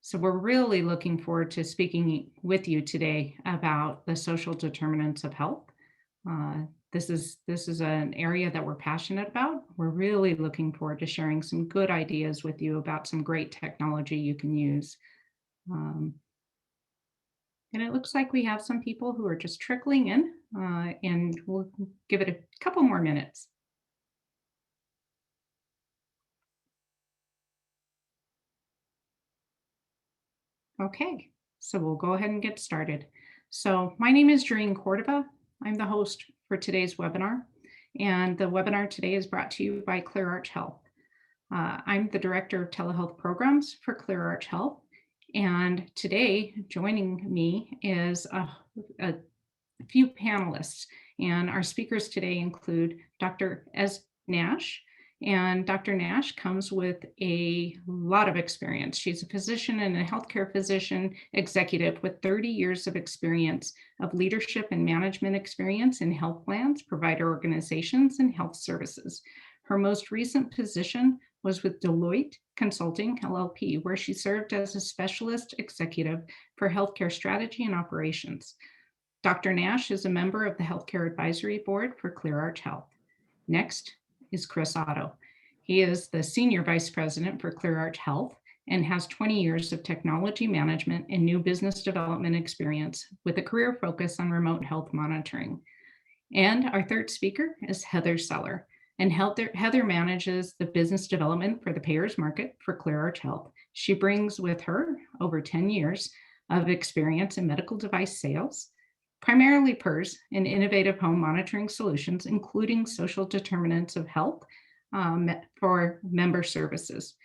So we're really looking forward to speaking with you today about the social determinants of health. Uh, this is an area that we're passionate about. We're really looking forward to sharing some good ideas with you about some great technology you can use. Um, and it looks like we have some people who are just trickling in, and we'll give it a couple more minutes. Okay, so we'll go ahead and get started. So my name is Doreen Cordova. I'm the host for today's webinar, and the webinar today is brought to you by ClearArch Health. I'm the Director of Telehealth Programs for ClearArch Health, and today joining me is a few panelists, and our speakers today include Dr. S. Nash. And Dr. Nash comes with a lot of experience. She's a physician and a healthcare physician executive with 30 years of experience of leadership and management experience in health plans, provider organizations, and health services. Her most recent position was with Deloitte Consulting LLP, where she served as a specialist executive for healthcare strategy and operations. Dr. Nash is a member of the Healthcare Advisory Board for ClearArch Health. Next is Chris Otto. He is the Senior Vice President for ClearArch Health and has 20 years of technology management and new business development experience with a career focus on remote health monitoring. And our third speaker is Heather Seller. And Heather manages the business development for the payors market for ClearArch Health. She brings with her over 10 years of experience in medical device sales, primarily PERS and innovative home monitoring solutions, including social determinants of health for member services.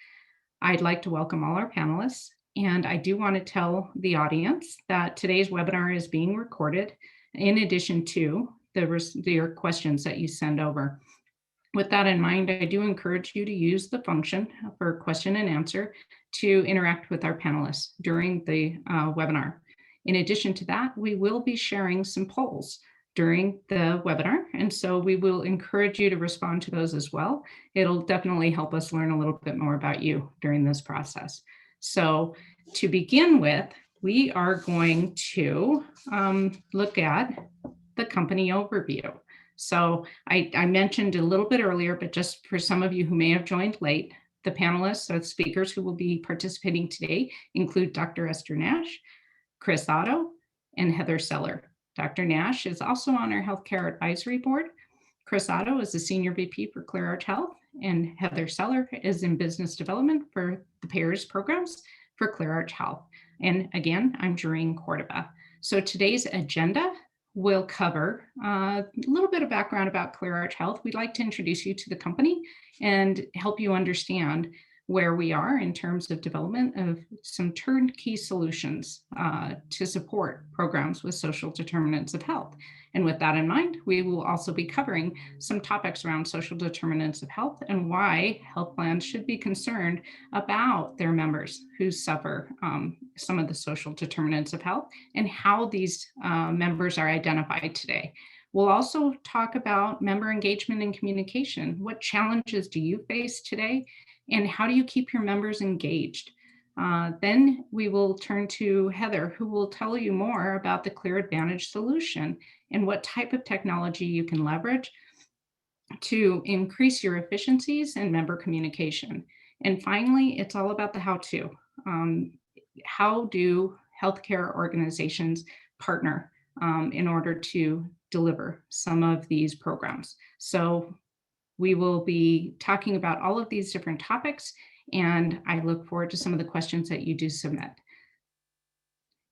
I'd like to welcome all our panelists, and I do want to tell the audience that today's webinar is being recorded in addition to your questions that you send over. With that in mind, I do encourage you to use the function for question and answer to interact with our panelists during the webinar. In addition to that, we will be sharing some polls during the webinar, and so we will encourage you to respond to those as well. It'll definitely help us learn a little bit more about you during this process. So to begin with, we are going to look at the company overview. So I mentioned a little bit earlier, but just for some of you who may have joined late, the panelists or speakers who will be participating today include Dr. Esther Nash, Chris Otto, and Heather Seller. Dr. Nash is also on our Healthcare Advisory Board. Chris Otto is the Senior VP for ClearArch Health, and Heather Seller is in Business Development for the payors programs for ClearArch Health. And again, I'm Doreen Cordova. So today's agenda will cover a little bit of background about ClearArch Health. We'd like to introduce you to the company and help you understand where we are in terms of development of some turnkey solutions to support programs with social determinants of health. And with that in mind, we will also be covering some topics around social determinants of health and why health plans should be concerned about their members who suffer some of the social determinants of health and how these members are identified today. We'll also talk about member engagement and communication. What challenges do you face today? And how do you keep your members engaged? Then we will turn to Heather, who will tell you more about the Clear Advantage solution and what type of technology you can leverage to increase your efficiencies and member communication. And finally, it's all about the how-to. How do healthcare organizations partner in order to deliver some of these programs? So we will be talking about all of these different topics, and I look forward to some of the questions that you do submit.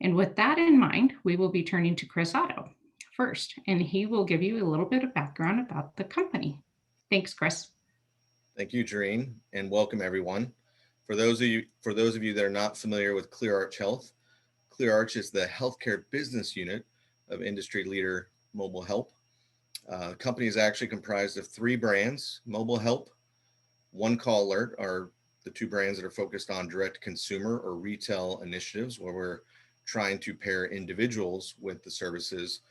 And with that in mind, we will be turning to Chris Otto first, and he will give you a little bit of background about the company. Thanks, Chris. Thank you, Doreen, and welcome everyone. For those of you that are not familiar with ClearArch Health, ClearArch is the healthcare business unit of industry leader Mobile Help. The company is actually comprised of 3 brands: Mobile Help, One Call Alert are the 2 brands that are focused on direct consumer or retail initiatives, where we're trying to pair individuals with the services,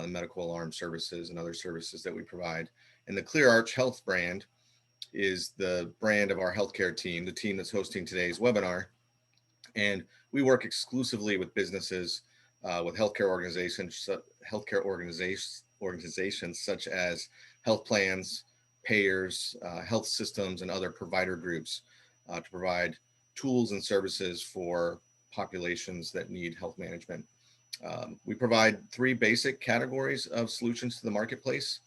the medical alarm services and other services that we provide. And the ClearArch Health brand is the brand of our healthcare team, the team that's hosting today's webinar. And we work exclusively with businesses, with organizations such as health plans, payors, health systems, and other provider groups to provide tools and services for populations that need health management. We provide three basic categories of solutions to the marketplace.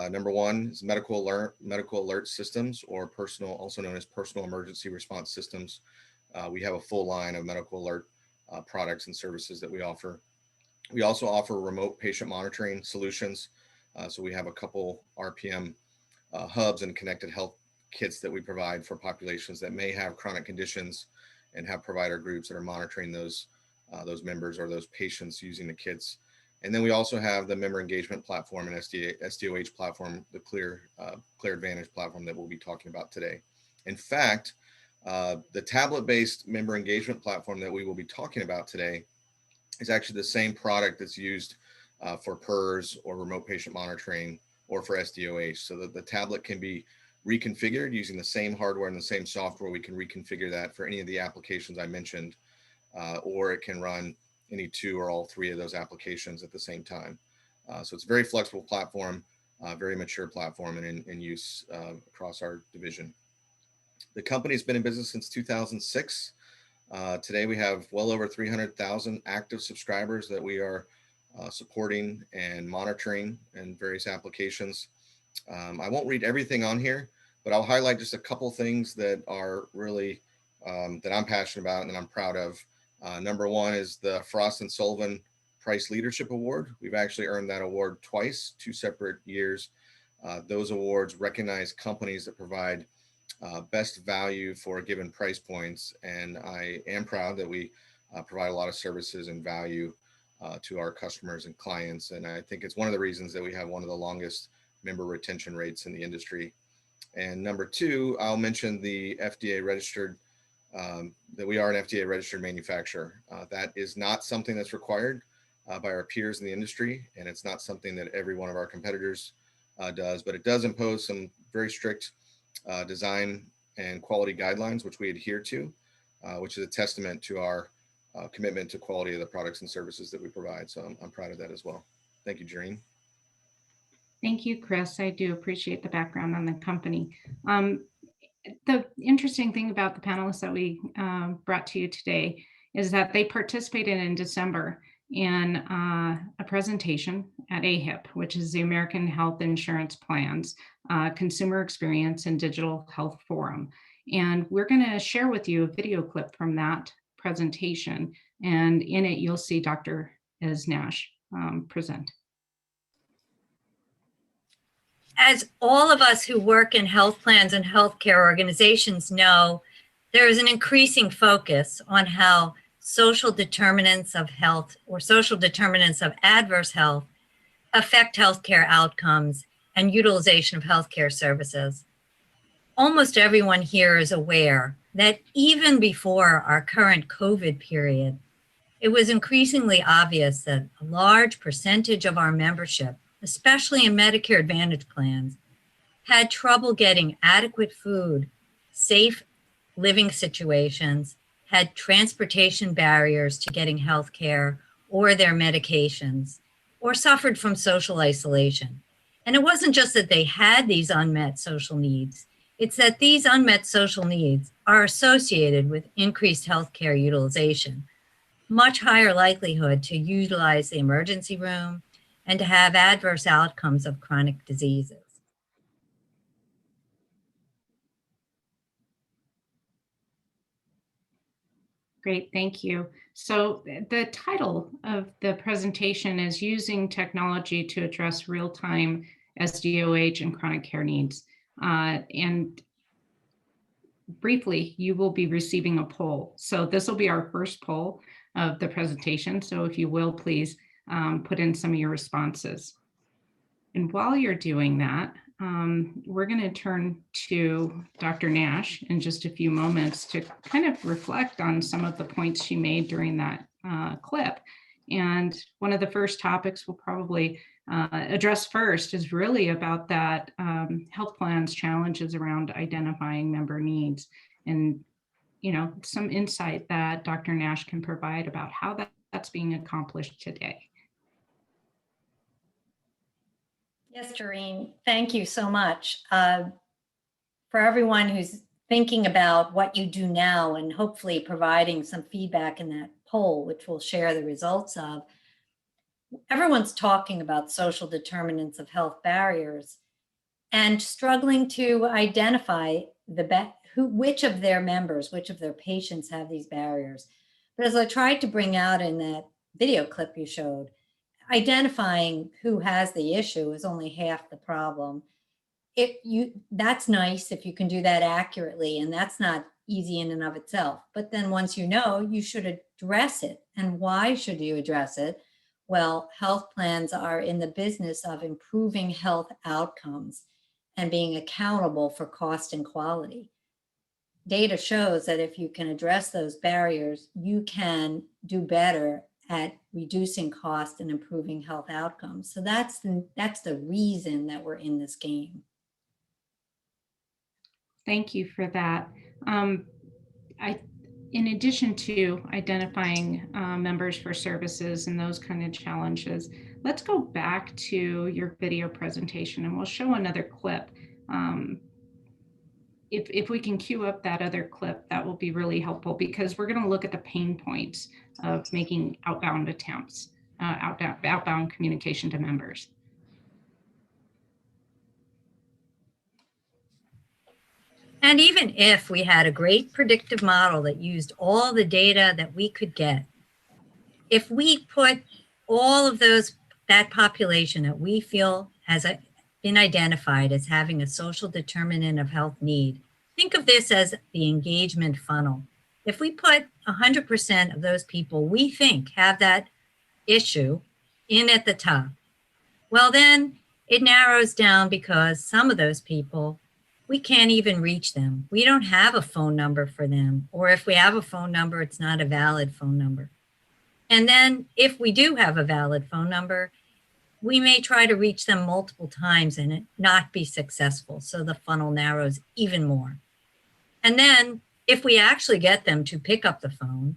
Number one is medical alert systems, or also known as personal emergency response systems. We have a full line of medical alert products and services that we offer. We also offer remote patient monitoring solutions. So we have a couple RPM hubs and connected health kits that we provide for populations that may have chronic conditions, and have provider groups that are monitoring those members or those patients using the kits. And then we also have the member engagement platform and SDOH platform, the Clear Advantage platform that we'll be talking about today. In fact, the tablet-based member engagement platform that we will be talking about today is actually the same product that's used for PERS or remote patient monitoring, or for SDOH. So that the tablet can be reconfigured using the same hardware and the same software. We can reconfigure that for any of the applications I mentioned, or it can run any two or all three of those applications at the same time. So it's a very flexible platform, very mature platform, and in use across our division. The company's been in business since 2006. Today we have well over 300,000 active subscribers that we are supporting and monitoring in various applications. I won't read everything on here, but I'll highlight just a couple things that are really that I'm passionate about and that I'm proud of. Number one is the Frost & Sullivan Price Leadership Award. We've actually earned that award twice, 2 separate years. Those awards recognize companies that provide best value for given price points, and I am proud that we provide a lot of services and value to our customers and clients, and I think it's one of the reasons that we have one of the longest member retention rates in the industry. And number two, I'll mention the FDA registered, that we are an FDA registered manufacturer. That is not something that's required by our peers in the industry, and it's not something that every one of our competitors does, but it does impose some very strict design and quality guidelines, which we adhere to, which is a testament to our commitment to quality of the products and services that we provide. So I'm proud of that as well. Thank you, Jareen. Thank you, Chris. I do appreciate the background on the company. The interesting thing about the panelists that we brought to you today is that they participated in December in a presentation at AHIP, which is the American Health Insurance Plans Consumer Experience and Digital Health Forum. And we're going to share with you a video clip from that presentation. And in it, you'll see Dr. Ez Nash present. As all of us who work in health plans and healthcare organizations know, there is an increasing focus on how social determinants of health, or social determinants of adverse health, affect healthcare outcomes and utilization of healthcare services. Almost everyone here is aware that even before our current COVID period, it was increasingly obvious that a large percentage of our membership, especially in Medicare Advantage plans, had trouble getting adequate food, safe living situations, had transportation barriers to getting health care or their medications, or suffered from social isolation. And it wasn't just that they had these unmet social needs, it's that these unmet social needs are associated with increased healthcare utilization, much higher likelihood to utilize the emergency room, and to have adverse outcomes of chronic diseases. Great, thank you. So the title of the presentation is Using Technology to Address Real-Time SDOH and Chronic Care Needs. And briefly, you will be receiving a poll. So this will be our first poll of the presentation. So if you will, please put in some of your responses. And while you're doing that, we're going to turn to Dr. Nash in just a few moments to kind of reflect on some of the points she made during that clip. And one of the first topics we'll probably address first is really about that health plan's challenges around identifying member needs. And some insight that Dr. Nash can provide about how that's being accomplished today. Yes, Doreen, thank you so much. For everyone who's thinking about what you do now and hopefully providing some feedback in that poll, which we'll share the results of, everyone's talking about social determinants of health barriers and struggling to identify which of their members, which of their patients have these barriers. But as I tried to bring out in that video clip you showed, identifying who has the issue is only half the problem. That's nice if you can do that accurately, and that's not easy in and of itself. But then once you know, you should address it. And why should you address it? Well, health plans are in the business of improving health outcomes and being accountable for cost and quality. Data shows that if you can address those barriers, you can do better at reducing cost and improving health outcomes. So that's the reason that we're in this game. Thank you for that. In addition to identifying members for services and those kind of challenges, let's go back to your video presentation and we'll show another clip. If we can cue up that other clip, that will be really helpful, because we're going to look at the pain points of making outbound attempts, outbound communication to members. And even if we had a great predictive model that used all the data that we could get, if we put all of that population that we feel has been identified as having a social determinant of health need, think of this as the engagement funnel. If we put 100% of those people we think have that issue in at the top, well, then it narrows down, because some of those people, we can't even reach them. We don't have a phone number for them. Or if we have a phone number, it's not a valid phone number. And then if we do have a valid phone number, we may try to reach them multiple times and it not be successful. So the funnel narrows even more. And then if we actually get them to pick up the phone,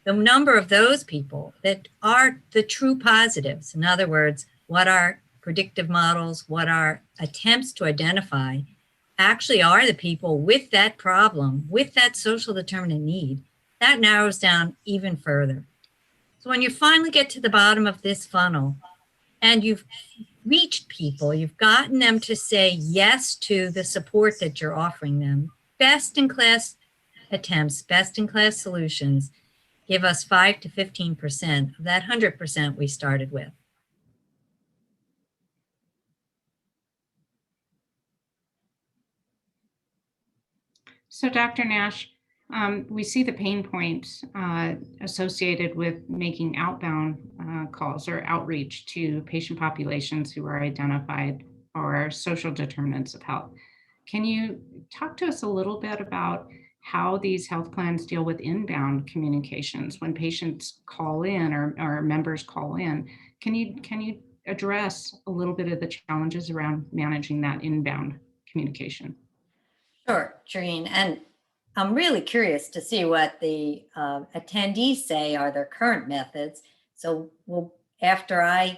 the number of those people that are the true positives, in other words, what our predictive models, what our attempts to identify actually are the people with that problem, with that social determinant need, that narrows down even further. So when you finally get to the bottom of this funnel and you've reached people, you've gotten them to say yes to the support that you're offering them, best-in-class attempts, best-in-class solutions give us 5 to 15% of that 100% we started with. So Dr. Nash, we see the pain points associated with making outbound calls or outreach to patient populations who are identified for social determinants of health. Can you talk to us a little bit about how these health plans deal with inbound communications when patients call in or members call in? Can you address a little bit of the challenges around managing that inbound communication? Sure, Jareen. And I'm really curious to see what the attendees say are their current methods. So after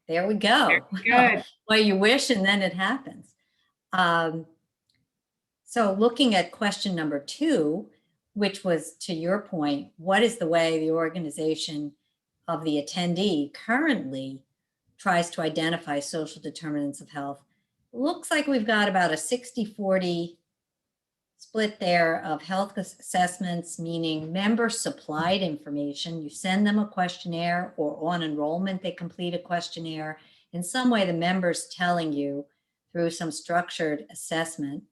there we go. Good. Well, you wish and then it happens. So looking at question number 2, which was to your point, what is the way the organization of the attendee currently tries to identify social determinants of health? Looks like we've got about a 60-40 split there of health assessments, meaning member supplied information. You send them a questionnaire, or on enrollment, they complete a questionnaire. In some way, the member's telling you through some structured assessment,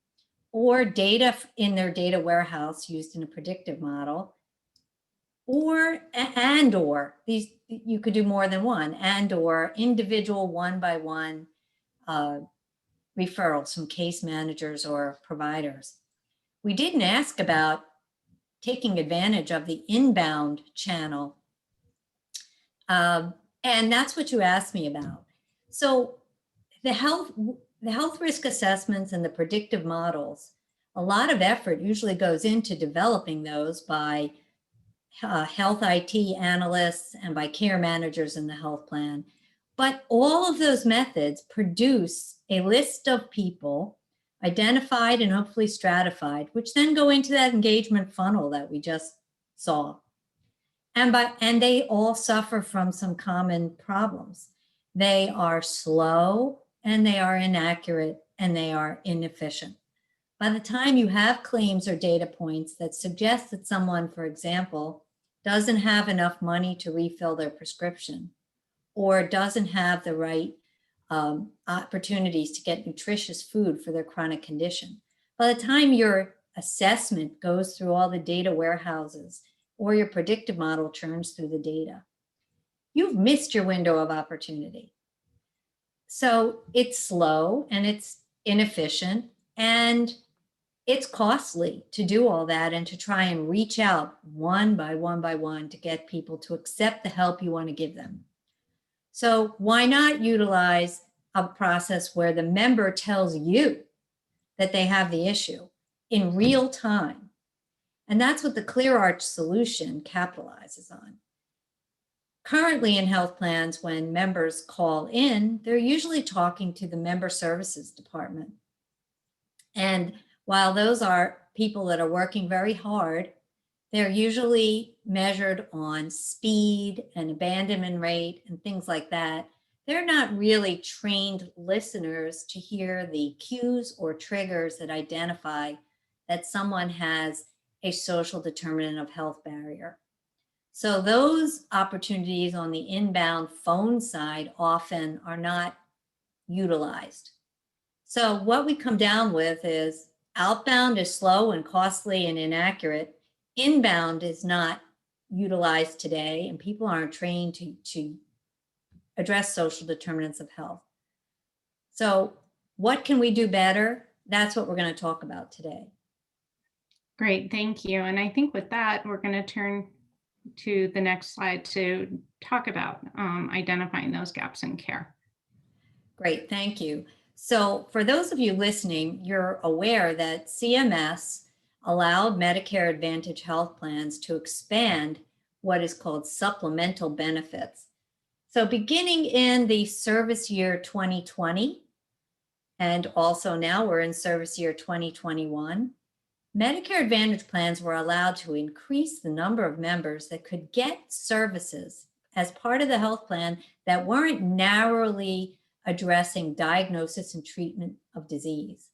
or data in their data warehouse used in a predictive model, or these, you could do more than one, or individual one-by-one referrals from case managers or providers. We didn't ask about taking advantage of the inbound channel. And that's what you asked me about. So the health risk assessments and the predictive models A lot of effort usually goes into developing those by health IT analysts and by care managers in the health plan. But all of those methods produce a list of people identified and hopefully stratified, which then go into that engagement funnel that we just saw. And they all suffer from some common problems. They are slow and they are inaccurate and they are inefficient. By the time you have claims or data points that suggest that someone, for example, doesn't have enough money to refill their prescription or doesn't have the right opportunities to get nutritious food for their chronic condition, by the time your assessment goes through all the data warehouses or your predictive model churns through the data, you've missed your window of opportunity. So it's slow and it's inefficient and it's costly to do all that and to try and reach out one by one to get people to accept the help you want to give them. So why not utilize a process where the member tells you that they have the issue in real time? And that's what the ClearArch solution capitalizes on. Currently in health plans, when members call in, they're usually talking to the member services department. And while those are people that are working very hard, they're usually measured on speed and abandonment rate and things like that. They're not really trained listeners to hear the cues or triggers that identify that someone has a social determinant of health barrier. So those opportunities on the inbound phone side often are not utilized. So what we come down with is outbound is slow and costly and inaccurate. Inbound is not utilized today, and people aren't trained to address social determinants of health. So what can we do better? That's what we're going to talk about today. Great, thank you. And I think with that, we're going to turn to the next slide to talk about identifying those gaps in care. Great, thank you. So for those of you listening, you're aware that CMS allowed Medicare Advantage health plans to expand what is called supplemental benefits. So beginning in the service year 2020, and also now we're in service year 2021, Medicare Advantage plans were allowed to increase the number of members that could get services as part of the health plan that weren't narrowly addressing diagnosis and treatment of disease.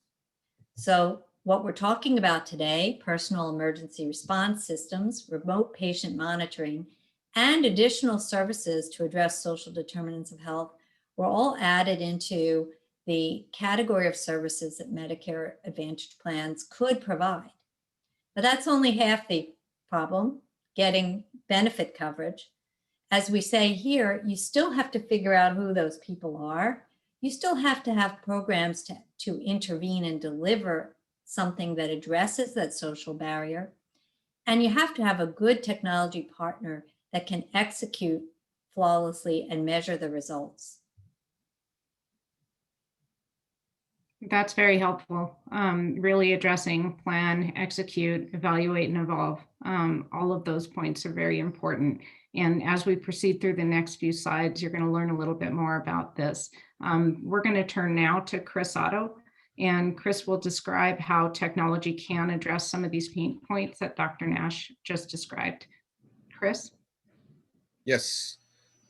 So what we're talking about today, personal emergency response systems, remote patient monitoring, and additional services to address social determinants of health were all added into the category of services that Medicare Advantage plans could provide. But that's only half the problem, getting benefit coverage. As we say here, you still have to figure out who those people are. You still have to have programs to intervene and deliver something that addresses that social barrier. And you have to have a good technology partner that can execute flawlessly and measure the results. That's very helpful. Really addressing plan, execute, evaluate, and evolve. All of those points are very important. And as we proceed through the next few slides, you're going to learn a little bit more about this. We're going to turn now to Chris Otto, and Chris will describe how technology can address some of these pain points that Dr. Nash just described. Chris? Yes.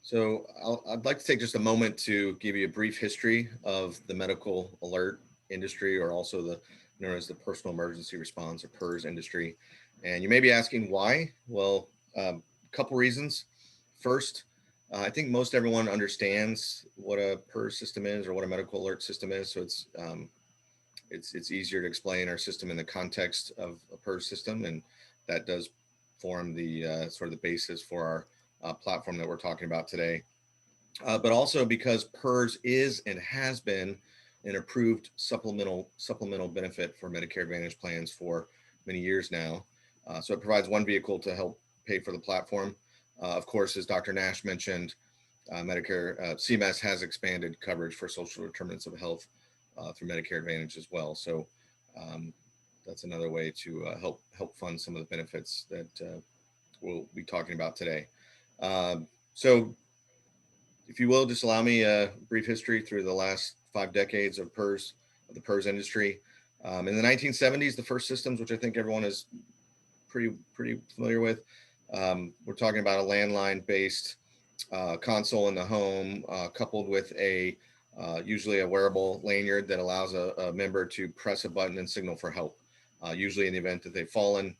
So I'd like to take just a moment to give you a brief history of the medical alert industry, or also known as the personal emergency response, or PERS industry. And you may be asking why? Well, a couple reasons. First, I think most everyone understands what a PERS system is, or what a medical alert system is. So it's easier to explain our system in the context of a PERS system, and that does form the sort of the basis for our platform that we're talking about today. But also because PERS is and has been an approved supplemental benefit for Medicare Advantage plans for many years now. So it provides one vehicle to help pay for the platform. Of course, as Dr. Nash mentioned, CMS has expanded coverage for social determinants of health through Medicare Advantage as well. So that's another way to help fund some of the benefits that we'll be talking about today. So if you will, just allow me a brief history through the last 5 decades of PERS, of the PERS industry. In the 1970s, the first systems, which I think everyone is pretty familiar with, we're talking about a landline-based console in the home, coupled with usually a wearable lanyard that allows a member to press a button and signal for help, usually in the event that they've fallen.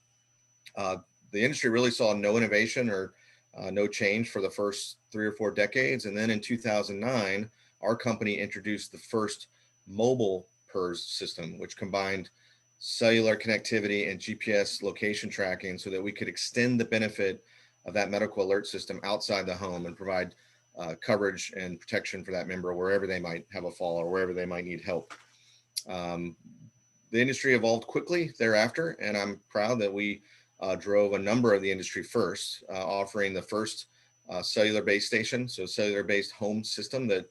The industry really saw no innovation or no change for the first 3 or 4 decades. And then in 2009, our company introduced the first mobile PERS system, which combined cellular connectivity and GPS location tracking so that we could extend the benefit of that medical alert system outside the home and provide coverage and protection for that member wherever they might have a fall or wherever they might need help. The industry evolved quickly thereafter, and I'm proud that we drove a number of the industry firsts, offering the first cellular base station, so cellular based home system that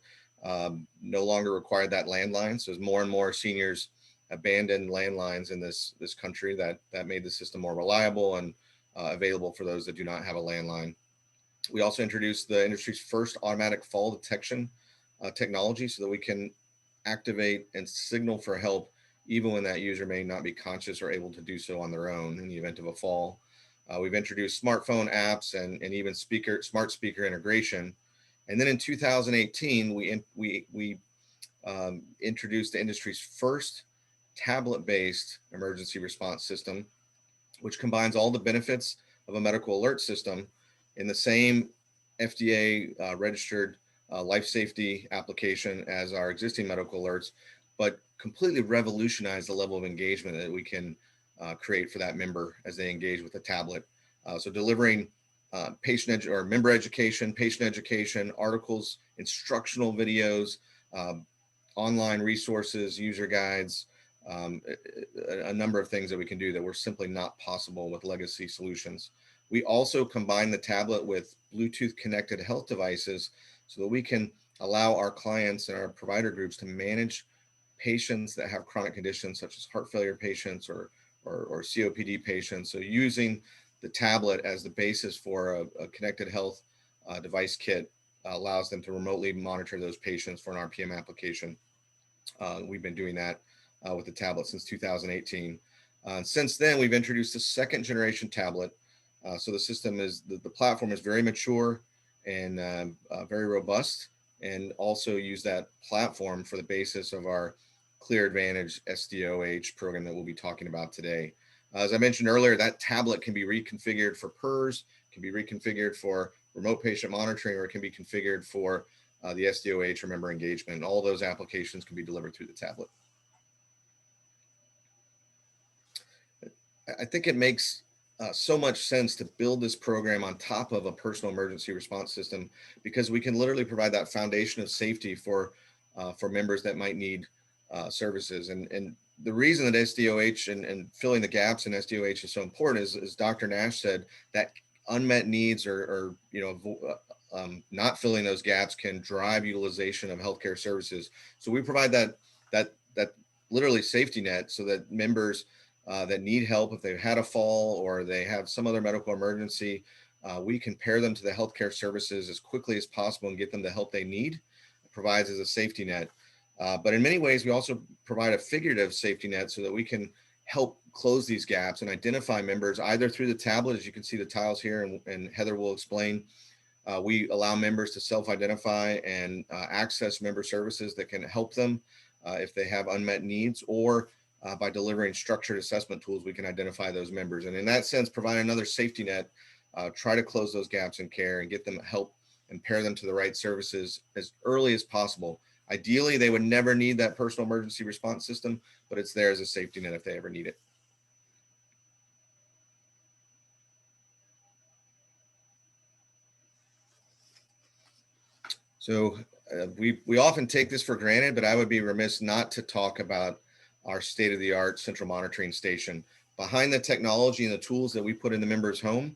no longer required that landline. So as more and more seniors abandoned landlines in this country, that made the system more reliable and available for those that do not have a landline. We also introduced the industry's first automatic fall detection technology so that we can activate and signal for help even when that user may not be conscious or able to do so on their own in the event of a fall. We've introduced smartphone apps and even smart speaker integration. And then in 2018, we introduced the industry's first tablet-based emergency response system, which combines all the benefits of a medical alert system in the same FDA registered life safety application as our existing medical alerts, but completely revolutionized the level of engagement that we can create for that member as they engage with a tablet. So delivering member education, patient education, articles, instructional videos, online resources, user guides, a number of things that we can do that were simply not possible with legacy solutions. We also combine the tablet with Bluetooth connected health devices so that we can allow our clients and our provider groups to manage patients that have chronic conditions such as heart failure patients or COPD patients. So using the tablet as the basis for a connected health device kit allows them to remotely monitor those patients for an RPM application. We've been doing that with the tablet since 2018. Since then, we've introduced a second generation tablet. So the system the platform is very mature and very robust, and also use that platform for the basis of our Clear Advantage SDOH program that we'll be talking about today. As I mentioned earlier, that tablet can be reconfigured for PERS, can be reconfigured for remote patient monitoring, or it can be configured for the SDOH or member engagement. All those applications can be delivered through the tablet. I think it makes so much sense to build this program on top of a personal emergency response system, because we can literally provide that foundation of safety for members that might need services. And the reason that SDOH and filling the gaps in SDOH is so important is, as Dr. Nash said, that unmet needs or not filling those gaps can drive utilization of healthcare services. So we provide that literally safety net so that members that need help, if they've had a fall or they have some other medical emergency, we can pair them to the healthcare services as quickly as possible and get them the help they need. It provides as a safety net. But in many ways, we also provide a figurative safety net so that we can help close these gaps and identify members either through the tablet, as you can see the tiles here, and Heather will explain. We allow members to self-identify and access member services that can help them if they have unmet needs, or by delivering structured assessment tools, we can identify those members. And in that sense, provide another safety net, try to close those gaps in care and get them help and pair them to the right services as early as possible. Ideally, they would never need that personal emergency response system, but it's there as a safety net if they ever need it. So we often take this for granted, but I would be remiss not to talk about our state-of-the-art central monitoring station. Behind the technology and the tools that we put in the member's home,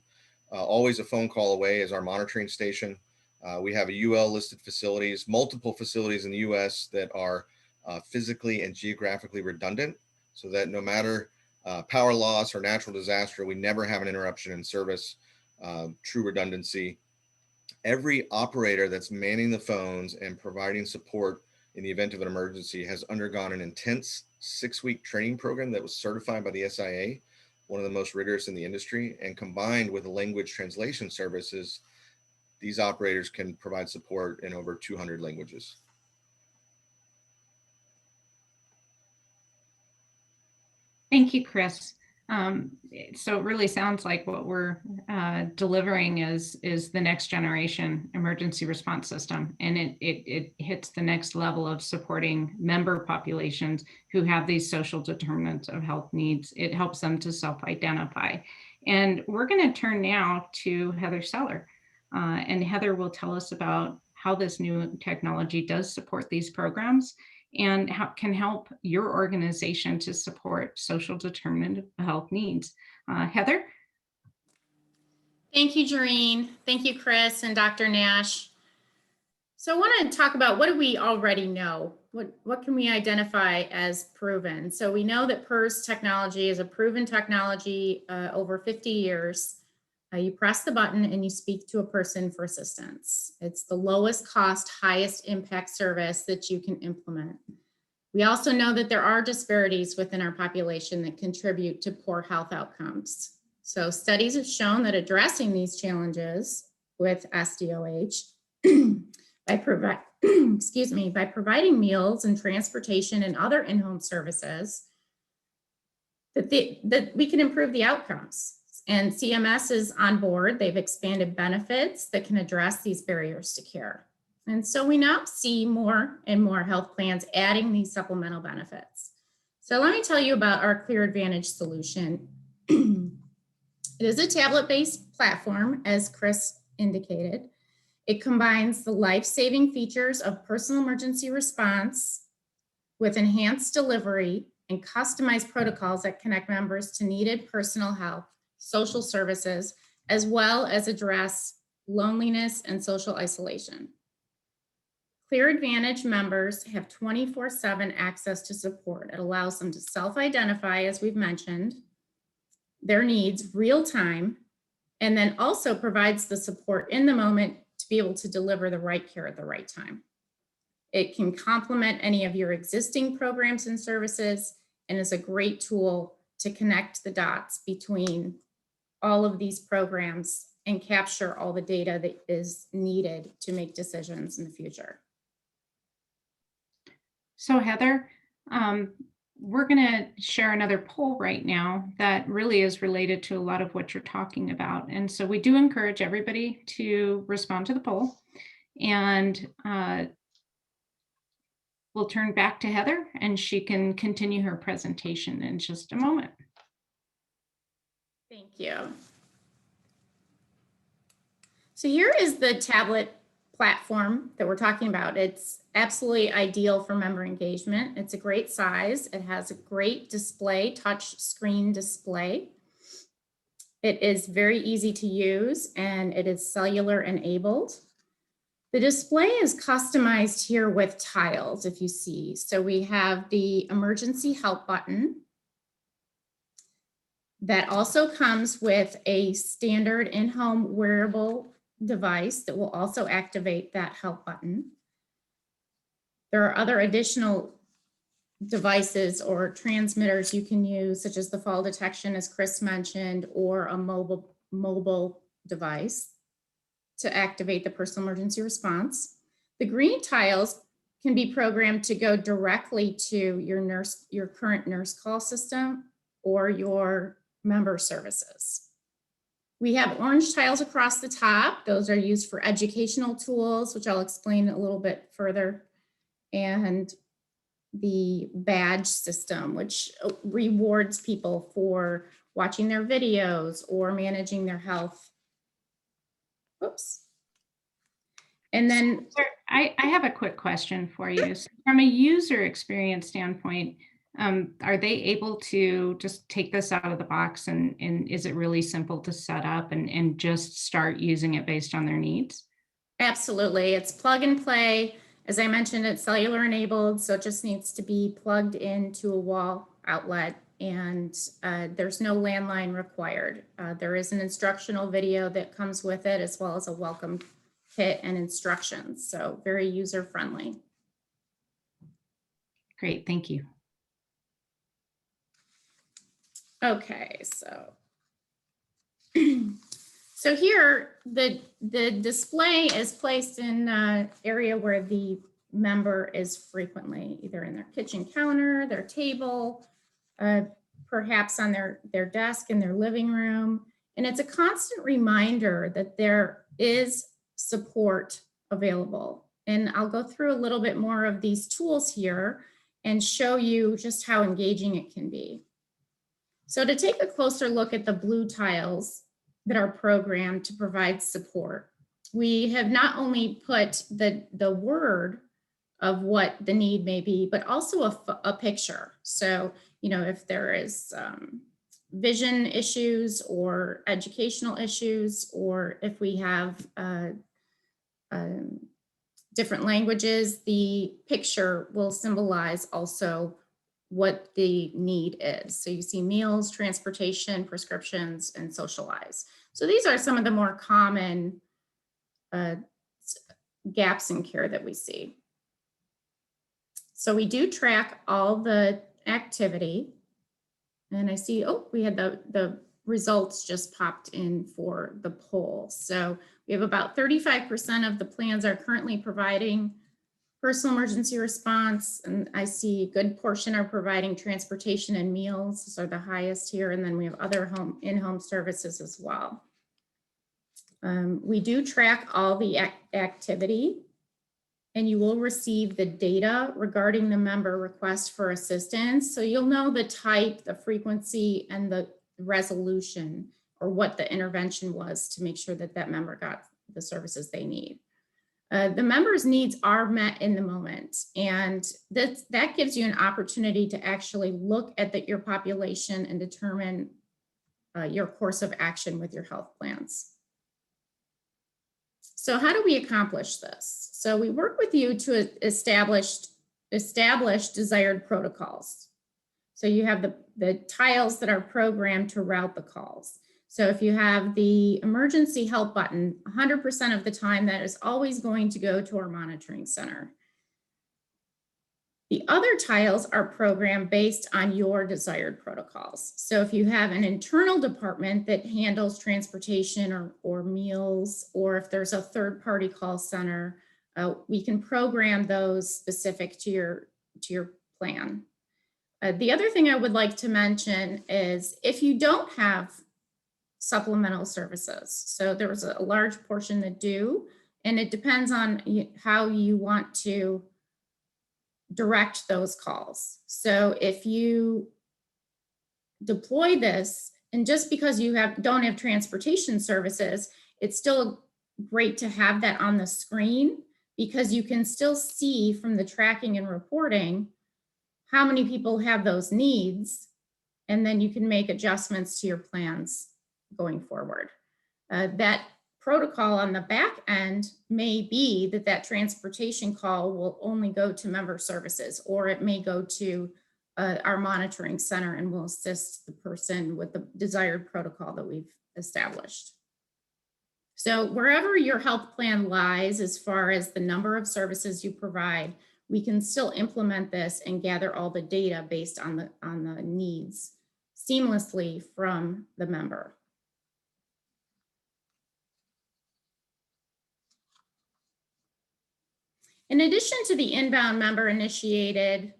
always a phone call away is our monitoring station. We have a UL listed facilities, multiple facilities in the US that are physically and geographically redundant, so that no matter power loss or natural disaster, we never have an interruption in service, true redundancy. Every operator that's manning the phones and providing support in the event of an emergency has undergone an intense 6-week training program that was certified by the SIA, one of the most rigorous in the industry, and combined with language translation services, these operators can provide support in over 200 languages. Thank you, Chris. So it really sounds like what we're delivering is the next generation emergency response system, and it hits the next level of supporting member populations who have these social determinants of health needs. It helps them to self-identify. And we're going to turn now to Heather Seller, and Heather will tell us about how this new technology does support these programs and how can help your organization to support social determinant of health needs. Heather? Thank you, Jareen. Thank you, Chris and Dr. Nash. So I want to talk about what do we already know? What can we identify as proven? So we know that PERS technology is a proven technology over 50 years. You press the button and you speak to a person for assistance. It's the lowest cost, highest impact service that you can implement. We also know that there are disparities within our population that contribute to poor health outcomes. So studies have shown that addressing these challenges with SDOH by providing meals and transportation and other in-home services, that we can improve the outcomes. And CMS is on board. They've expanded benefits that can address these barriers to care. And so we now see more and more health plans adding these supplemental benefits. So let me tell you about our Clear Advantage solution. It is a tablet-based platform, as Chris indicated. It combines the life-saving features of personal emergency response with enhanced delivery and customized protocols that connect members to needed personal health, social services, as well as address loneliness and social isolation. Clear Advantage members have 24/7 access to support. It allows them to self-identify, as we've mentioned, their needs real time, and then also provides the support in the moment to be able to deliver the right care at the right time. It can complement any of your existing programs and services, and is a great tool to connect the dots between all of these programs and capture all the data that is needed to make decisions in the future. So Heather, we're going to share another poll right now that really is related to a lot of what you're talking about. And so we do encourage everybody to respond to the poll, and we'll turn back to Heather and she can continue her presentation in just a moment. Thank you. So here is the tablet platform that we're talking about. It's absolutely ideal for member engagement. It's a great size. It has a great display, touch screen display. It is very easy to use and it is cellular enabled. The display is customized here with tiles, if you see. So we have the emergency help button that also comes with a standard in-home wearable device that will also activate that help button. There are other additional devices or transmitters you can use, such as the fall detection, as Chris mentioned, or a mobile device to activate the personal emergency response. The green tiles can be programmed to go directly to your current nurse call system or your member services. We have orange tiles across the top. Those are used for educational tools, which I'll explain a little bit further. And the badge system, which rewards people for watching their videos or managing their health. Oops. And then I have a quick question for you. So from a user experience standpoint, are they able to just take this out of the box and is it really simple to set up and just start using it based on their needs? Absolutely. It's plug and play. As I mentioned, it's cellular enabled, so it just needs to be plugged into a wall outlet and there's no landline required. There is an instructional video that comes with it, as well as a welcome kit and instructions. So very user-friendly. Great, thank you. Okay, so so here the display is placed in an area where the member is frequently, either in their kitchen counter, their table, perhaps on their desk in their living room. And it's a constant reminder that there is support available. And I'll go through a little bit more of these tools here and show you just how engaging it can be. So to take a closer look at the blue tiles that are programmed to provide support, we have not only put the word of what the need may be, but also a picture. So, you know, if there is vision issues or educational issues, or if we have different languages, the picture will symbolize also what the need is. So you see meals, transportation, prescriptions, and socialize. So these are some of the more common gaps in care that we see. So we do track all the activity. And I see, oh, we had the results just popped in for the poll. So we have about 35% of the plans are currently providing personal emergency response. And I see a good portion are providing transportation and meals. Those are the highest here. And then we have other in-home services as well. We do track all the activity, and you will receive the data regarding the member request for assistance. So you'll know the type, the frequency, and the resolution, or what the intervention was, to make sure that that member got the services they need. The member's needs are met in the moment, and that gives you an opportunity to actually look at your population and determine your course of action with your health plans. So how do we accomplish this? So we work with you to establish desired protocols. So you have the tiles that are programmed to route the calls. So if you have the emergency help button, 100% of the time that is always going to go to our monitoring center. The other tiles are programmed based on your desired protocols. So if you have an internal department that handles transportation or meals, or if there's a third-party call center, we can program those specific to your plan. The other thing I would like to mention is if you don't have supplemental services, so there was a large portion that do, and it depends on how you want to direct those calls. So if you deploy this, and just because you don't have transportation services, it's still great to have that on the screen, because you can still see from the tracking and reporting how many people have those needs, and then you can make adjustments to your plans going forward. That protocol on the back end may be that transportation call will only go to member services, or it may go to our monitoring center and will assist the person with the desired protocol that we've established. So wherever your health plan lies, as far as the number of services you provide, we can still implement this and gather all the data based on the needs seamlessly from the member. In addition to the inbound member initiated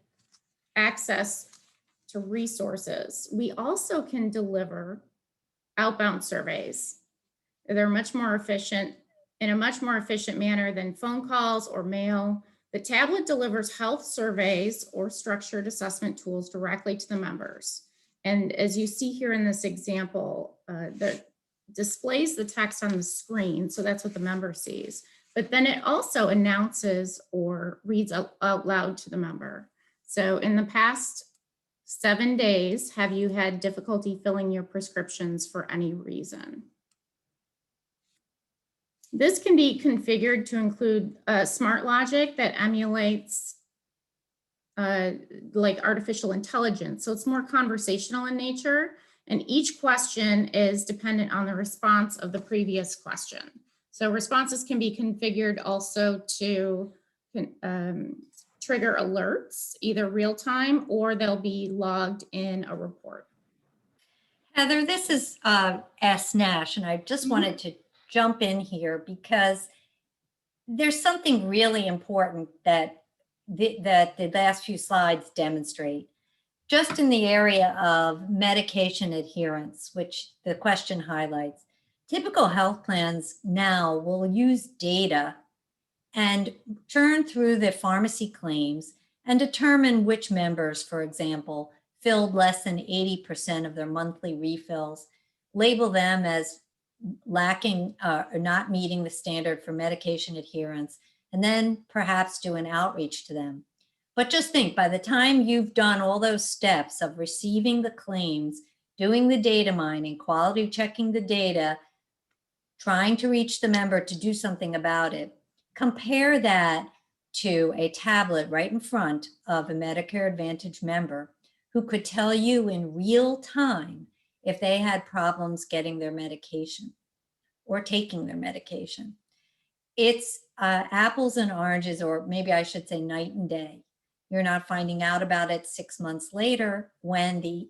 access to resources, we also can deliver outbound surveys. They're much more efficient, in a much more efficient manner than phone calls or mail. The tablet delivers health surveys or structured assessment tools directly to the members. And as you see here in this example, that displays the text on the screen, so that's what the member sees. But then it also announces or reads out loud to the member. So in the past 7 days, have you had difficulty filling your prescriptions for any reason? This can be configured to include smart logic that emulates like artificial intelligence. So it's more conversational in nature. And each question is dependent on the response of the previous question. So responses can be configured also to trigger alerts, either real time or they'll be logged in a report. Heather, this is Ask Nash, and I just wanted to jump in here because there's something really important that the last few slides demonstrate. Just in the area of medication adherence, which the question highlights, typical health plans now will use data and churn through the pharmacy claims and determine which members, for example, filled less than 80% of their monthly refills, label them as lacking or not meeting the standard for medication adherence, and then perhaps do an outreach to them. But just think, by the time you've done all those steps of receiving the claims, doing the data mining, quality checking the data, trying to reach the member to do something about it, compare that to a tablet right in front of a Medicare Advantage member who could tell you in real time if they had problems getting their medication or taking their medication. It's apples and oranges, or maybe I should say night and day. You're not finding out about it 6 months later when the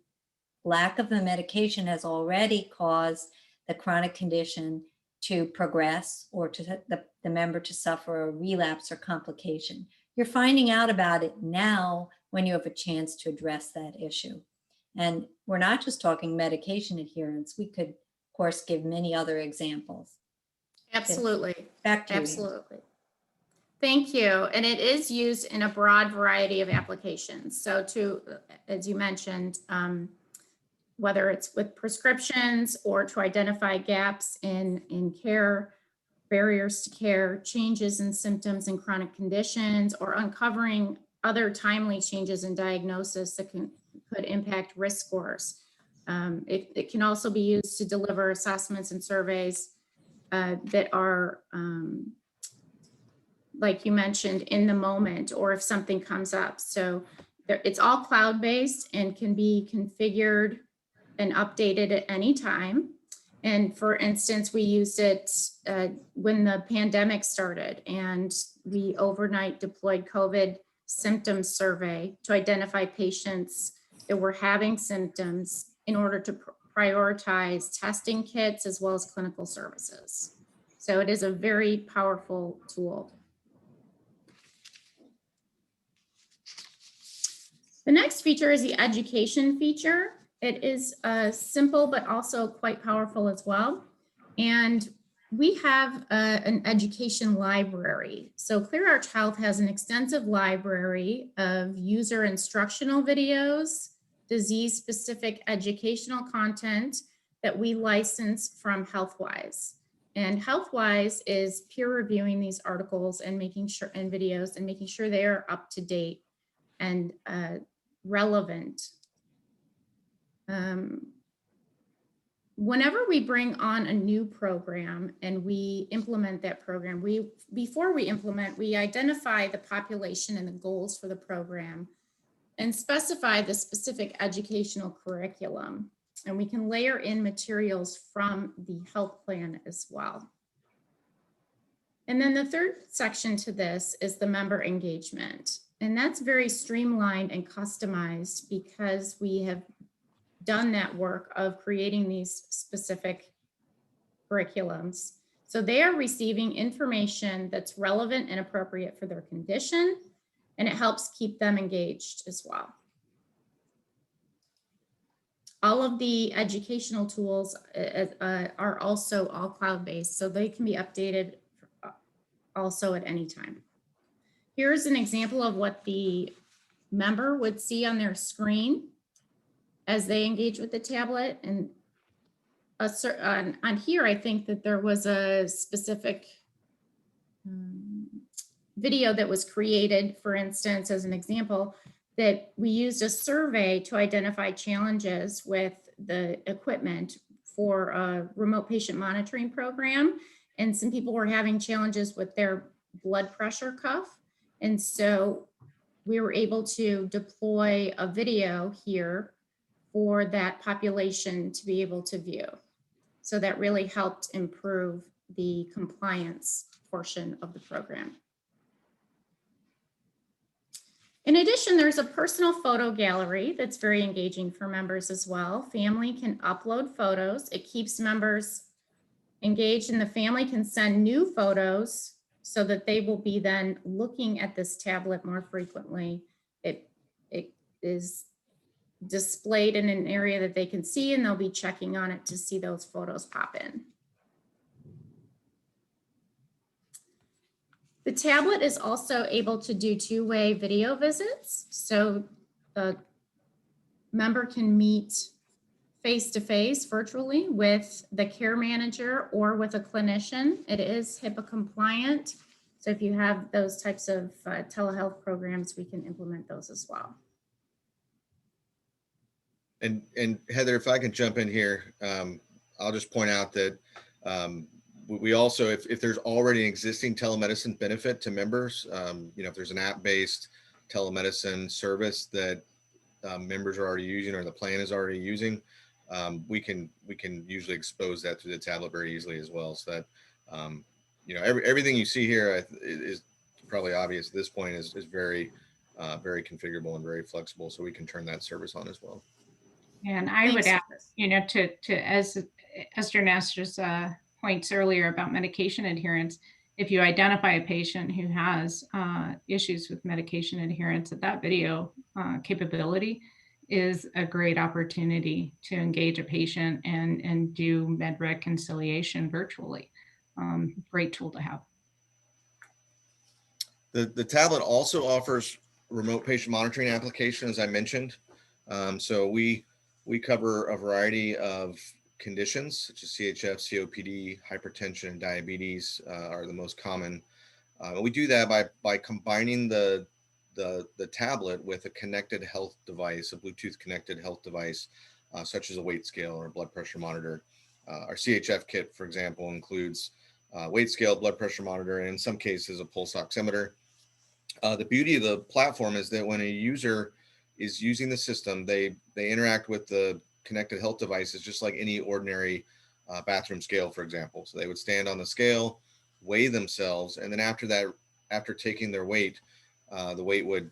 lack of the medication has already caused the chronic condition to progress or to the member to suffer a relapse or complication. You're finding out about it now when you have a chance to address that issue. And we're not just talking medication adherence. We could, of course, give many other examples. Absolutely. Back to you. Absolutely. Thank you. And it is used in a broad variety of applications. So to, as you mentioned, whether it's with prescriptions or to identify gaps in care, barriers to care, changes in symptoms and chronic conditions, or uncovering other timely changes in diagnosis that could impact risk scores. It can also be used to deliver assessments and surveys that are, like you mentioned, in the moment, or if something comes up. So it's all cloud-based and can be configured and updated at any time. And for instance, we used it when the pandemic started, and we overnight deployed COVID symptoms survey to identify patients that were having symptoms in order to prioritize testing kits as well as clinical services. So it is a very powerful tool. The next feature is the education feature. It is simple, but also quite powerful as well. And we have an education library. So ClearArch Health has an extensive library of user instructional videos, disease-specific educational content that we license from HealthWise. And HealthWise is peer reviewing these articles and making sure, and videos, and making sure they are up to date and relevant. Whenever we bring on a new program and we implement that program, before we implement, we identify the population and the goals for the program and specify the specific educational curriculum. And we can layer in materials from the health plan as well. And then the third section to this is the member engagement. And that's very streamlined and customized because we have done that work of creating these specific curriculums. So they are receiving information that's relevant and appropriate for their condition, and it helps keep them engaged as well. All of the educational tools are also all cloud-based, so they can be updated also at any time. Here's an example of what the member would see on their screen as they engage with the tablet. And on here, I think that there was a specific video that was created, for instance, as an example, that we used a survey to identify challenges with the equipment for a remote patient monitoring program. And some people were having challenges with their blood pressure cuff. And so we were able to deploy a video here for that population to be able to view. So that really helped improve the compliance portion of the program. In addition, there's a personal photo gallery that's very engaging for members as well. Family can upload photos. It keeps members engaged, and the family can send new photos so that they will be then looking at this tablet more frequently. It is displayed in an area that they can see, and they'll be checking on it to see those photos pop in. The tablet is also able to do two-way video visits. So the member can meet face-to-face virtually with the care manager or with a clinician. It is HIPAA compliant. So if you have those types of telehealth programs, we can implement those as well. And Heather, if I can jump in here, I'll just point out that we also, if there's already an existing telemedicine benefit to members, if there's an app-based telemedicine service that members are already using or the plan is already using, we can usually expose that through the tablet very easily as well. So that everything you see here is probably obvious at this point is very very configurable and very flexible, so we can turn that service on as well. And I would add, as Esther Nestor's points earlier about medication adherence, if you identify a patient who has issues with medication adherence, that video capability is a great opportunity to engage a patient and do med reconciliation virtually. Great tool to have. The tablet also offers remote patient monitoring application, as I mentioned. So we cover a variety of conditions such as CHF, COPD, hypertension, and diabetes are the most common. We do that by combining the tablet with a connected health device, a Bluetooth connected health device, such as a weight scale or a blood pressure monitor. Our CHF kit, for example, includes weight scale, blood pressure monitor, and in some cases a pulse oximeter. The beauty of the platform is that when a user is using the system, they interact with the connected health devices just like any ordinary bathroom scale, for example. So they would stand on the scale, weigh themselves, and then after taking their weight, the weight would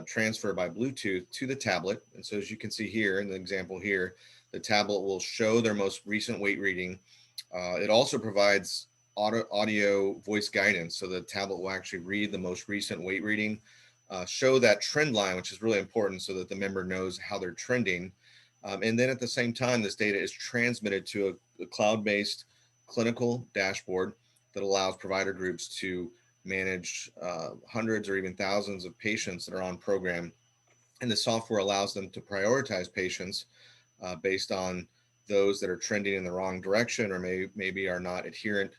transfer by Bluetooth to the tablet. And so as you can see here in the example here, the tablet will show their most recent weight reading. It also provides audio voice guidance, so the tablet will actually read the most recent weight reading, show that trend line, which is really important so that the member knows how they're trending. And then at the same time, this data is transmitted to a cloud-based clinical dashboard that allows provider groups to manage hundreds or even thousands of patients that are on program. And the software allows them to prioritize patients based on those that are trending in the wrong direction or maybe are not adherent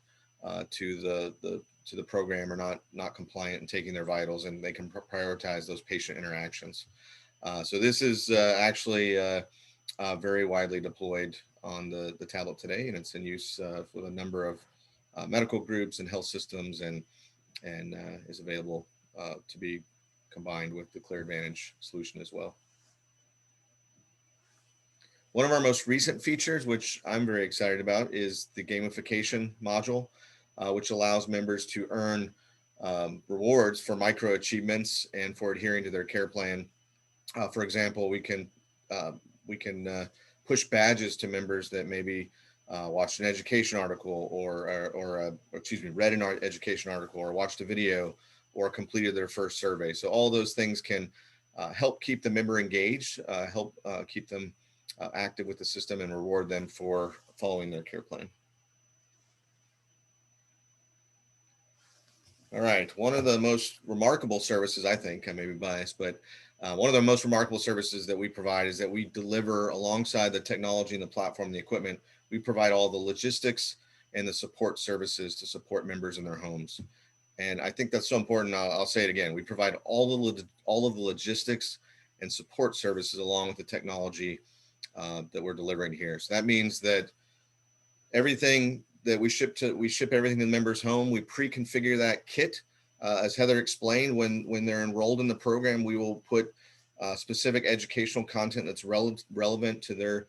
to the program or not compliant in taking their vitals, and they can prioritize those patient interactions. So this is actually very widely deployed on the tablet today, and it's in use with a number of medical groups and health systems, and is available to be combined with the Clear Advantage solution as well. One of our most recent features, which I'm very excited about, is the gamification module, which allows members to earn rewards for micro achievements and for adhering to their care plan. For example, we can push badges to members that maybe watched an education article read an education article or watched a video or completed their first survey. So all those things can help keep the member engaged, help keep them active with the system, and reward them for following their care plan. All right, one of the most remarkable services, I think, I may be biased, but one of the most remarkable services that we provide is that we deliver, alongside the technology and the platform, the equipment, we provide all the logistics and the support services to support members in their homes. And I think that's so important. I'll say it again. We provide all of the logistics and support services along with the technology that we're delivering here. So that means that everything that we ship everything to the member's home. We pre-configure that kit As Heather explained, when they're enrolled in the program, we will put specific educational content that's relevant to their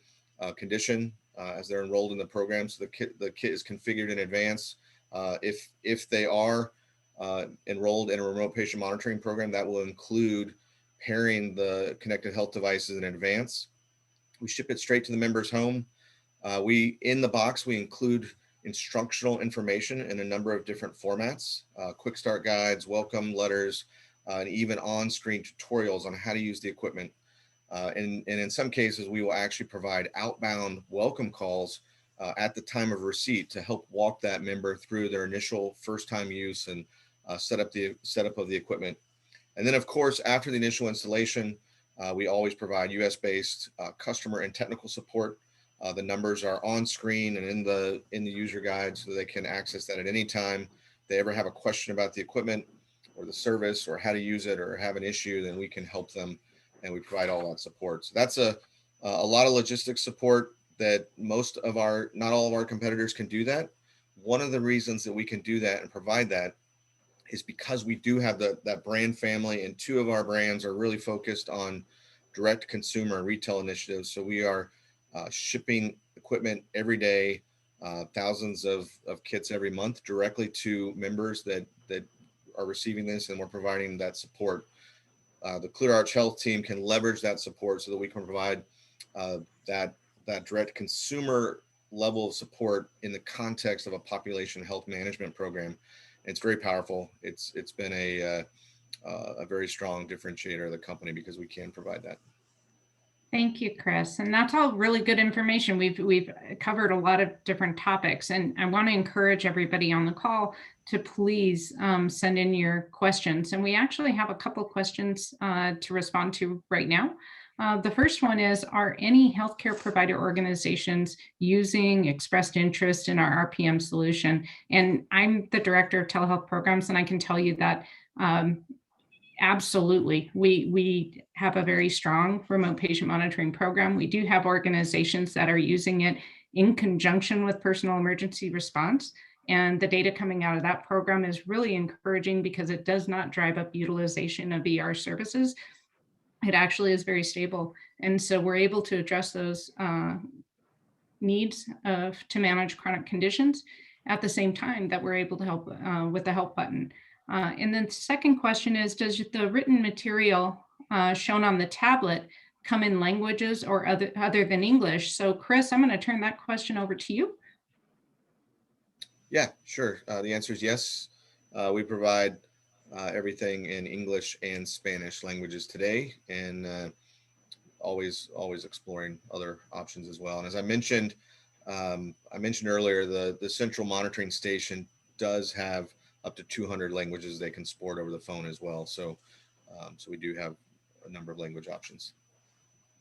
condition as they're enrolled in the program. So the kit is configured in advance. If they are enrolled in a remote patient monitoring program, that will include pairing the connected health devices in advance. We ship it straight to the member's home. In the box, we include instructional information in a number of different formats, quick start guides, welcome letters, and even on-screen tutorials on how to use the equipment. And in some cases, we will actually provide outbound welcome calls at the time of receipt to help walk that member through their initial first-time use and setup of the equipment. And then, of course, after the initial installation, we always provide US-based customer and technical support. The numbers are on screen and in the user guide, so they can access that at any time. If they ever have a question about the equipment or the service or how to use it or have an issue, then we can help them, and we provide all that support. So that's a lot of logistics support that not all of our competitors can do that. One of the reasons that we can do that and provide that is because we do have that brand family, and two of our brands are really focused on direct consumer and retail initiatives. So we are shipping equipment every day, thousands of kits every month directly to members that are receiving this, and we're providing that support. The ClearArch Health team can leverage that support so that we can provide that direct consumer level of support in the context of a population health management program. It's very powerful. It's been a very strong differentiator of the company because we can provide that. Thank you, Chris. And that's all really good information. We've covered a lot of different topics, and I want to encourage everybody on the call to please send in your questions. And we actually have a couple of questions to respond to right now. The first one is, are any healthcare provider organizations using expressed interest in our RPM solution? And I'm the director of telehealth programs, and I can tell you that absolutely. We have a very strong remote patient monitoring program. We do have organizations that are using it in conjunction with personal emergency response. And the data coming out of that program is really encouraging because it does not drive up utilization of ER services. It actually is very stable. And so we're able to address those needs to manage chronic conditions at the same time that we're able to help with the help button. And then the second question is, does the written material shown on the tablet come in languages or other than English? So Chris, I'm going to turn that question over to you. Yeah, sure. The answer is yes. We provide everything in English and Spanish languages today, and always exploring other options as well. And as I mentioned earlier, the central monitoring station does have up to 200 languages they can support over the phone as well. So we do have a number of language options.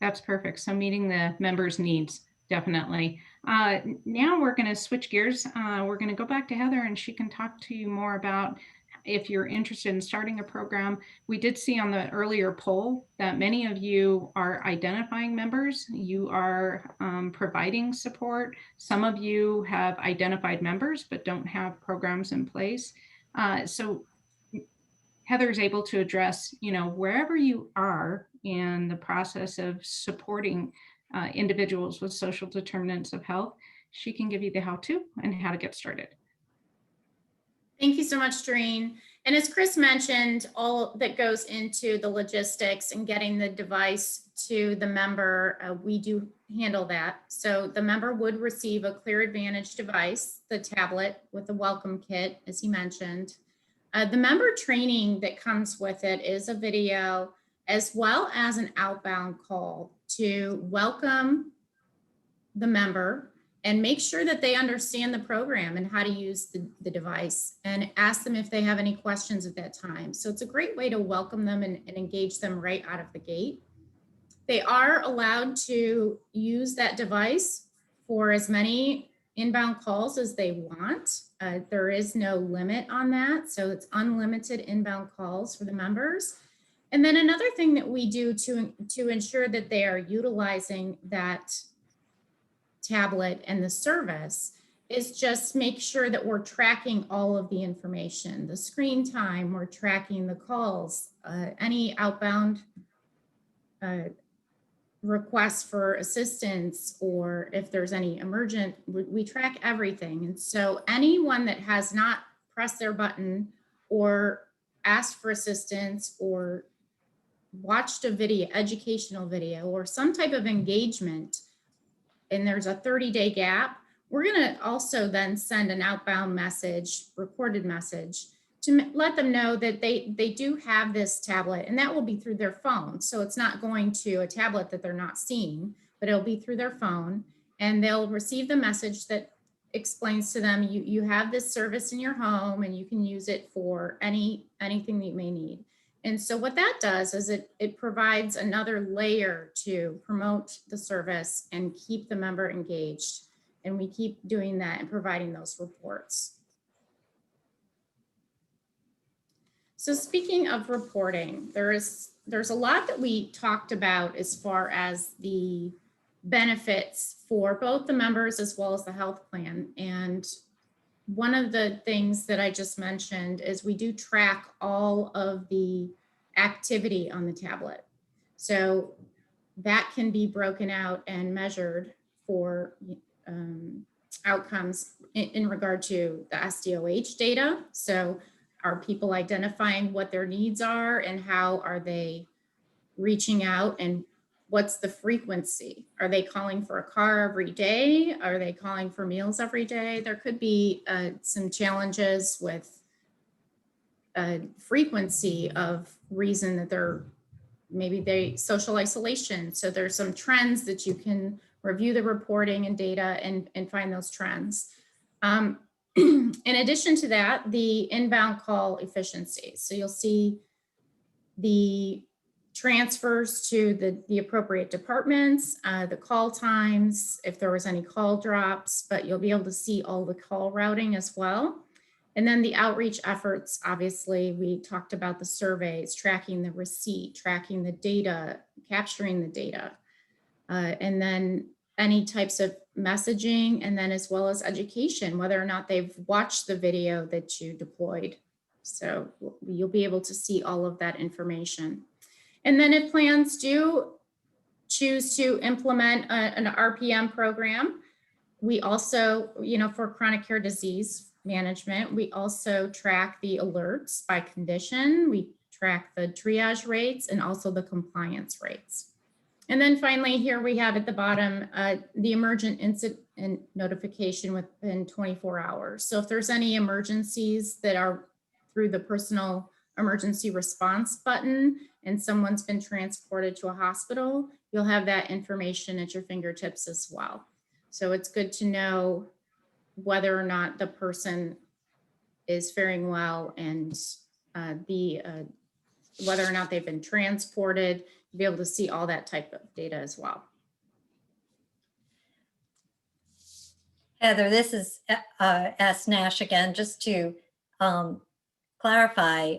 That's perfect. So meeting the members' needs, definitely. Now we're going to switch gears. We're going to go back to Heather, and she can talk to you more about if you're interested in starting a program. We did see on the earlier poll that many of you are identifying members. You are providing support. Some of you have identified members but don't have programs in place. So Heather's able to address, wherever you are in the process of supporting individuals with social determinants of health. She can give you the how-to and how to get started. Thank you so much, Doreen. And as Chris mentioned, all that goes into the logistics and getting the device to the member, we do handle that. So the member would receive a Clear Advantage device, the tablet with the welcome kit, as he mentioned. The member training that comes with it is a video as well as an outbound call to welcome the member and make sure that they understand the program and how to use the device, and ask them if they have any questions at that time. So it's a great way to welcome them and engage them right out of the gate. They are allowed to use that device for as many inbound calls as they want. There is no limit on that. So it's unlimited inbound calls for the members. And then another thing that we do to ensure that they are utilizing that tablet and the service is just make sure that we're tracking all of the information, the screen time, we're tracking the calls, any outbound requests for assistance, or if there's any emergent, we track everything. And so anyone that has not pressed their button or asked for assistance or watched a video, educational video, or some type of engagement, and there's a 30-day gap, we're going to also then send an outbound message, recorded message, to let them know that they do have this tablet, and that will be through their phone. So it's not going to a tablet that they're not seeing, but it'll be through their phone, and they'll receive the message that explains to them, you have this service in your home and you can use it for anything that you may need. And so what that does is it provides another layer to promote the service and keep the member engaged. And we keep doing that and providing those reports. So speaking of reporting, there's a lot that we talked about as far as the benefits for both the members as well as the health plan. And one of the things that I just mentioned is we do track all of the activity on the tablet. So that can be broken out and measured for outcomes in regard to the SDOH data. So are people identifying what their needs are and how are they reaching out, and what's the frequency? Are they calling for a car every day? Are they calling for meals every day? There could be some challenges with frequency of reason that maybe social isolation. So there's some trends that you can review the reporting and data and find those trends. In addition to that, the inbound call efficiency. So you'll see the transfers to the appropriate departments, the call times, if there was any call drops, but you'll be able to see all the call routing as well. And then the outreach efforts, obviously, we talked about the surveys, tracking the receipt, tracking the data, capturing the data, and then any types of messaging, and then as well as education, whether or not they've watched the video that you deployed. So you'll be able to see all of that information. And then if plans do choose to implement an RPM program, we also, for chronic care disease management, we also track the alerts by condition. We track the triage rates and also the compliance rates. And then finally, here we have at the bottom, the emergent incident notification within 24 hours. So if there's any emergencies that are through the personal emergency response button and someone's been transported to a hospital, you'll have that information at your fingertips as well. So it's good to know whether or not the person is faring well and whether or not they've been transported, be able to see all that type of data as well. Heather, this is S. Nash again, just to clarify,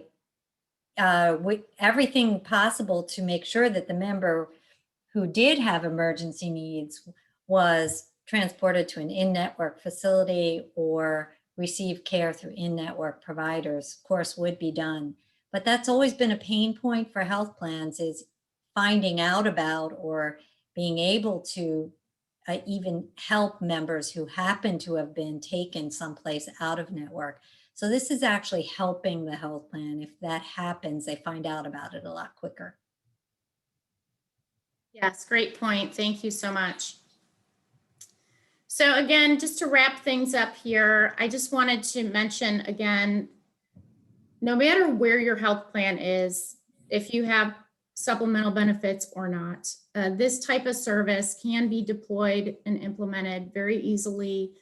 everything possible to make sure that the member who did have emergency needs was transported to an in-network facility or received care through in-network providers, of course, would be done. But that's always been a pain point for health plans, is finding out about or being able to even help members who happen to have been taken someplace out of network. So this is actually helping the health plan. If that happens, they find out about it a lot quicker. Yes, great point. Thank you so much. So again, just to wrap things up here, I just wanted to mention again, no matter where your health plan is, if you have supplemental benefits or not, this type of service can be deployed and implemented very easily,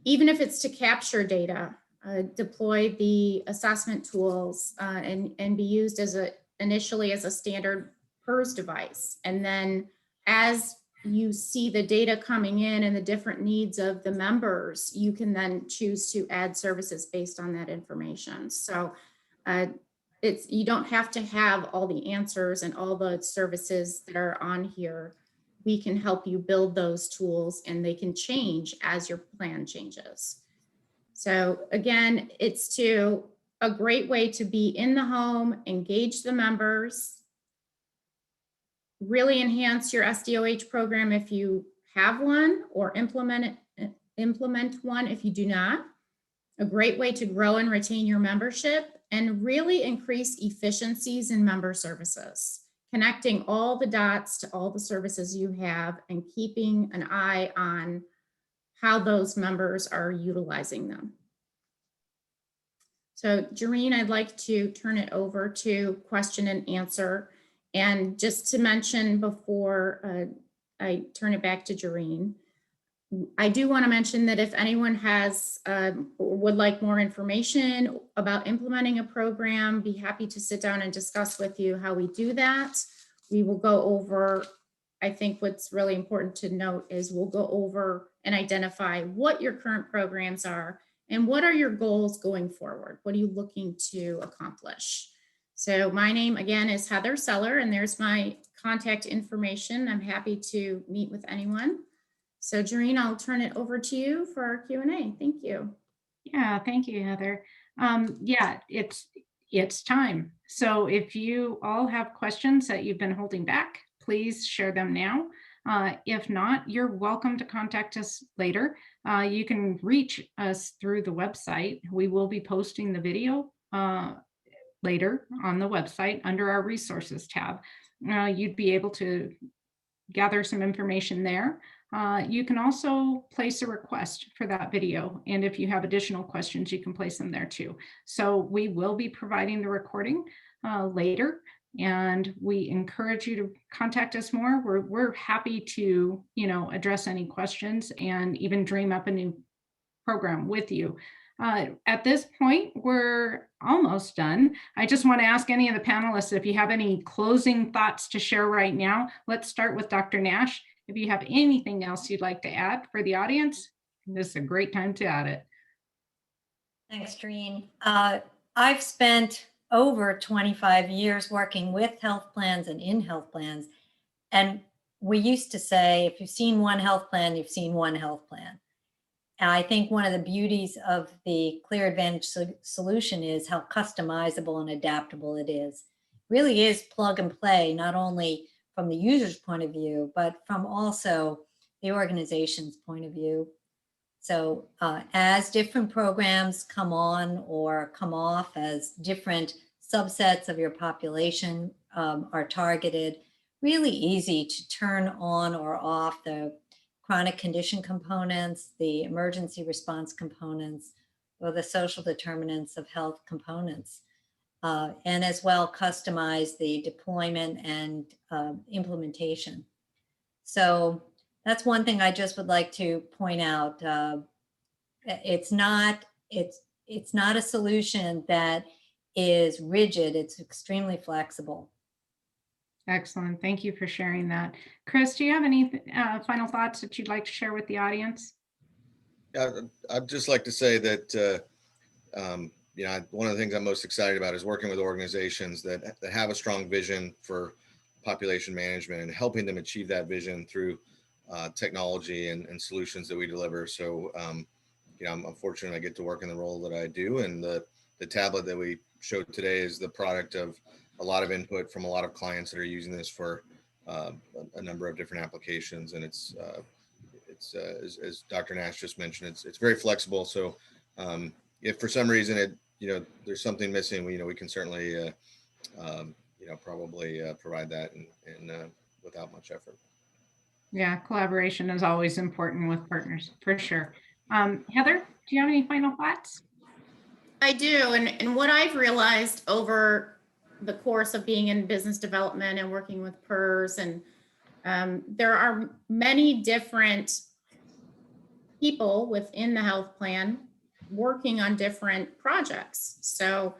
even if it's to capture data, deploy the assessment tools and be used initially as a standard PERS device. And then as you see the data coming in and the different needs of the members, you can then choose to add services based on that information. So you don't have to have all the answers and all the services that are on here we can help you build those tools, and they can change as your plan changes. So again, it's a great way to be in the home, engage the members, really enhance your SDOH program if you have one, or implement one if you do not. A great way to grow and retain your membership, and really increase efficiencies in member services, connecting all the dots to all the services you have and keeping an eye on how those members are utilizing them. So Jareen, I'd like to turn it over to question and answer. And just to mention before I turn it back to Jareen, I do want to mention that if anyone has would like more information about implementing a program, be happy to sit down and discuss with you how we do that. We will go over, I think what's really important to note is we'll go over and identify what your current programs are and what are your goals going forward. What are you looking to accomplish? So my name again is Heather Seller, and there's my contact information. I'm happy to meet with anyone. So Jareen, I'll turn it over to you for our Q&A. Thank you. Yeah, thank you, Heather. Yeah, it's time. So if you all have questions that you've been holding back, please share them now. If not, you're welcome to contact us later. You can reach us through the website. We will be posting the video later on the website under our resources tab. You'd be able to gather some information there. You can also place a request for that video. And if you have additional questions, you can place them there too. So we will be providing the recording later, and we encourage you to contact us more. We're happy to, address any questions and even dream up a new program with you. At this point, we're almost done. I just want to ask any of the panelists if you have any closing thoughts to share right now. Let's start with Dr. Nash. If you have anything else you'd like to add for the audience, this is a great time to add it. Thanks, Doreen. I've spent over 25 years working with health plans and in health plans. And we used to say, if you've seen one health plan, you've seen one health plan. And I think one of the beauties of the Clear Advantage solution is how customizable and adaptable it is. It really is plug and play, not only from the user's point of view, but from also the organization's point of view. So as different programs come on or come off, as different subsets of your population are targeted, really easy to turn on or off the chronic condition components, the emergency response components, or the social determinants of health components. And as well customize the deployment and implementation. So that's one thing I just would like to point out. It's not a solution that is rigid. It's extremely flexible. Excellent. Thank you for sharing that. Chris, do you have any final thoughts that you'd like to share with the audience? I'd just like to say that one of the things I'm most excited about is working with organizations that have a strong vision for population management and helping them achieve that vision through technology and solutions that we deliver. So, I'm fortunate I get to work in the role that I do, and the tablet that we showed today is the product of a lot of input from a lot of clients that are using this for a number of different applications. And it's as Dr. Nash just mentioned, it's very flexible. So if for some reason there's something missing, we can certainly probably provide that and without much effort. Yeah, collaboration is always important with partners, for sure. Heather, do you have any final thoughts? I do, and what I've realized over the course of being in business development and working with PERS, and there are many different people within the health plan working on different projects. So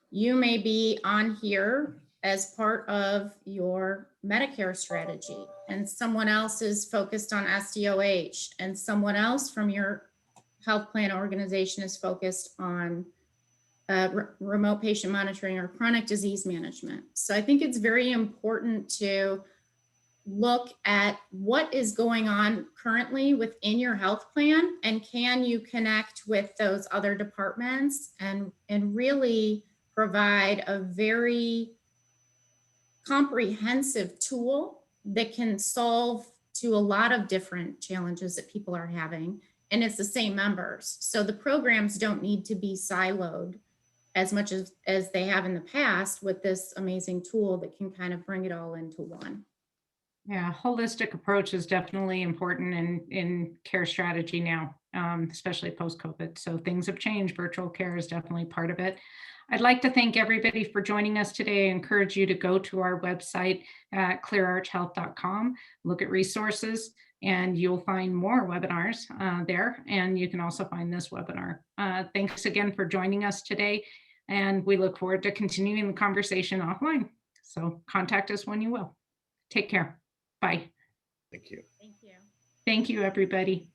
you may be on here as part of your Medicare strategy, and someone else is focused on SDOH, and someone else from your health plan organization is focused on remote patient monitoring or chronic disease management. So I think it's very important to look at what is going on currently within your health plan, and can you connect with those other departments and really provide a very comprehensive tool that can solve to a lot of different challenges that people are having. And it's the same members. So the programs don't need to be siloed as much as they have in the past, with this amazing tool that can kind of bring it all into one. Yeah, holistic approach is definitely important in care strategy now, especially post-COVID. So things have changed. Virtual care is definitely part of it. I'd like to thank everybody for joining us today. I encourage you to go to our website at cleararchhealth.com, look at resources, and you'll find more webinars there. And you can also find this webinar. Thanks again for joining us today. And we look forward to continuing the conversation offline. So contact us when you will. Take care. Bye. Thank you. Thank you. Thank you, everybody.